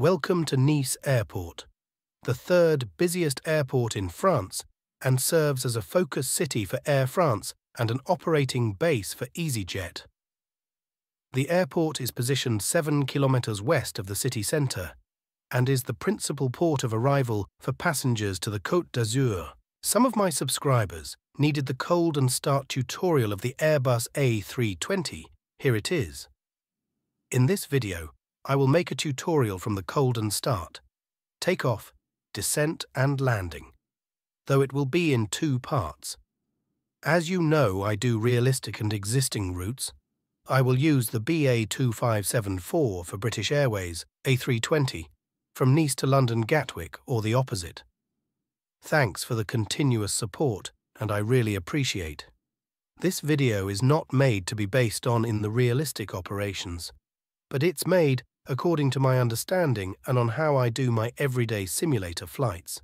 Welcome to Nice Airport, the third busiest airport in France and serves as a focus city for Air France and an operating base for EasyJet. The airport is positioned 7 kilometers west of the city centre and is the principal port of arrival for passengers to the Côte d'Azur. Some of my subscribers needed the cold and start tutorial of the Airbus A320. Here it is. In this video, I will make a tutorial from the cold and start, takeoff, descent and landing, though it will be in 2 parts. As you know, I do realistic and existing routes. I will use the BA2574 for British Airways A320 from Nice to London Gatwick or the opposite. Thanks for the continuous support, and I really appreciate. This video is not made to be based on in the realistic operations, but it's made according to my understanding and on how I do my everyday simulator flights.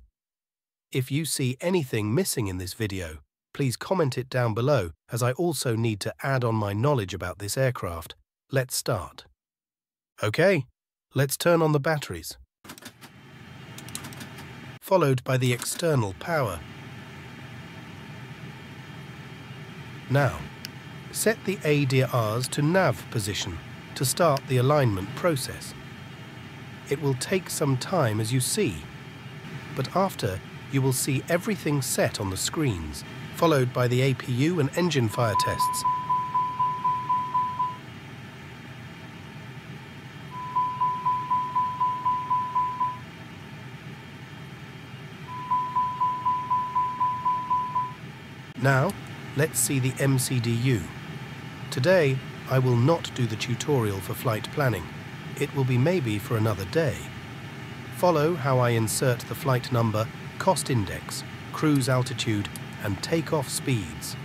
If you see anything missing in this video, please comment it down below, as I also need to add on my knowledge about this aircraft. Let's start. Okay, let's turn on the batteries, followed by the external power. Now, set the AIRBUS to nav position to start the alignment process. It will take some time, as you see, but after you will see everything set on the screens, followed by the APU and engine fire tests. Now, let's see the MCDU. Today, I will not do the tutorial for flight planning. It will be maybe for another day. Follow how I insert the flight number, cost index, cruise altitude, and takeoff speeds.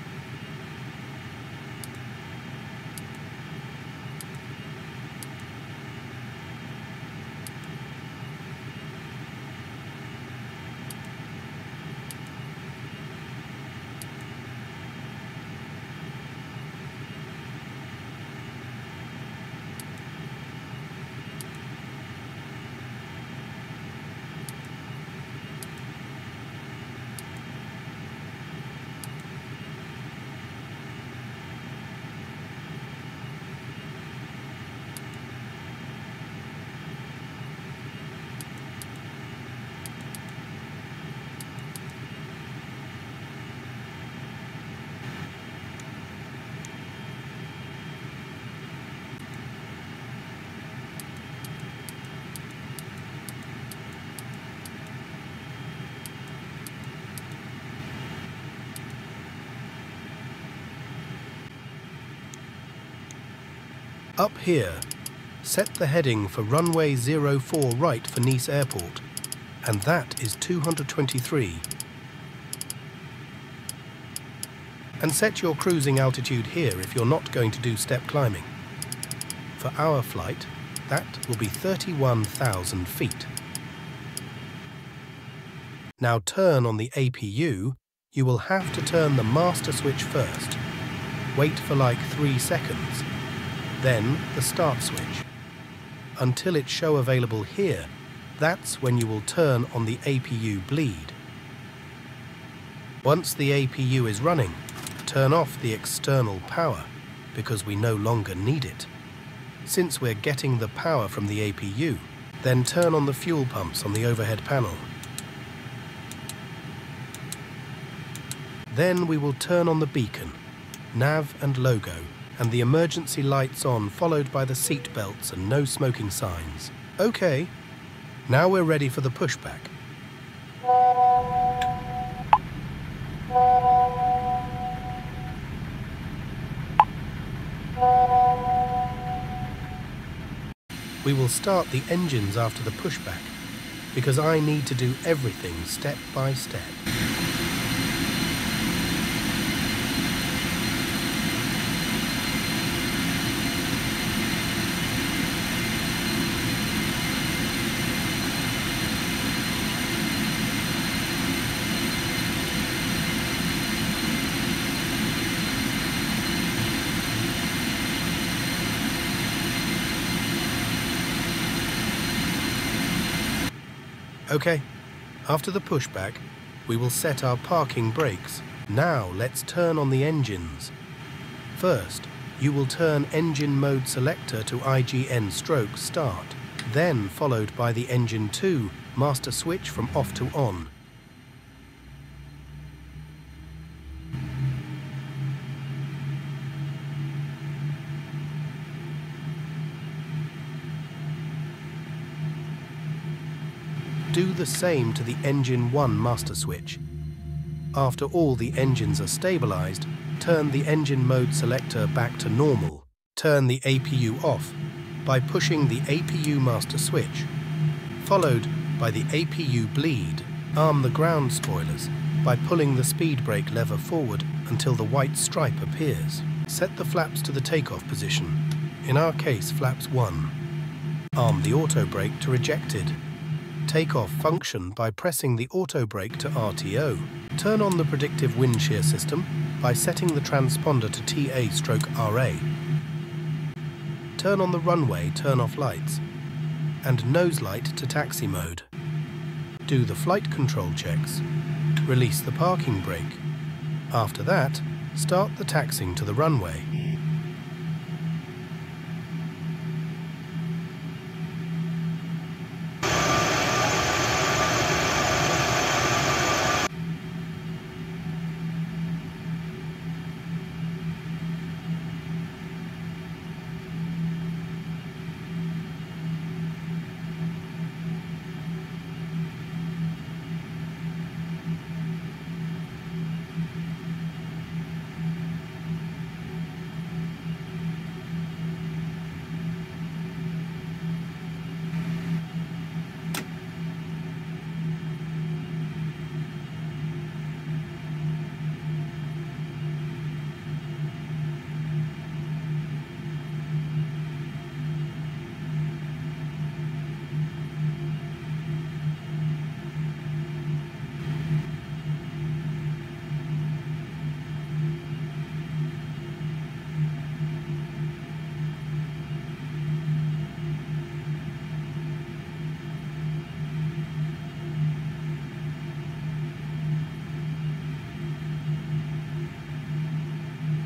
Up here, set the heading for runway 04 right for Nice Airport, and that is 223. And set your cruising altitude here if you're not going to do step climbing. For our flight, that will be 31,000 feet. Now turn on the APU. You will have to turn the master switch first. Wait for like 3 seconds. Then the start switch. Until it show available here, that's when you will turn on the APU bleed. Once the APU is running, turn off the external power, because we no longer need it. Since we're getting the power from the APU, then turn on the fuel pumps on the overhead panel. Then we will turn on the beacon, nav and logo, and the emergency lights on, followed by the seat belts and no smoking signs. Okay, now we're ready for the pushback. We will start the engines after the pushback, because I need to do everything step by step. Okay, after the pushback, we will set our parking brakes. Now let's turn on the engines. First, you will turn engine mode selector to IGN/start, then followed by the engine 2 master switch from off to on. Do the same to the engine 1 master switch. After all the engines are stabilized, turn the engine mode selector back to normal. Turn the APU off by pushing the APU master switch, followed by the APU bleed. Arm the ground spoilers by pulling the speed brake lever forward until the white stripe appears. Set the flaps to the takeoff position, in our case flaps 1. Arm the auto brake to rejected. Takeoff function by pressing the auto brake to RTO. Turn on the predictive wind shear system by setting the transponder to TA/RA. Turn on the runway turn-off lights and nose light to taxi mode. Do the flight control checks. Release the parking brake. After that, start the taxiing to the runway.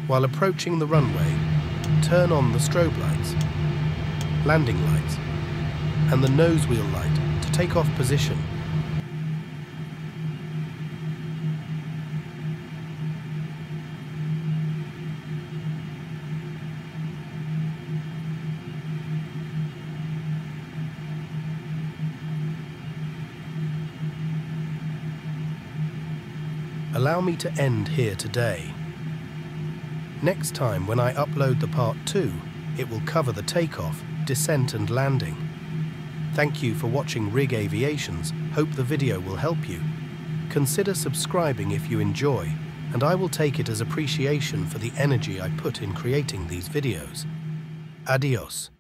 While approaching the runway, turn on the strobe lights, landing lights, and the nose wheel light to take off position. Allow me to end here today. Next time when I upload the part 2, it will cover the takeoff, descent and landing. Thank you for watching Ryg-aviationz. Hope the video will help you. Consider subscribing if you enjoy, and I will take it as appreciation for the energy I put in creating these videos. Adios.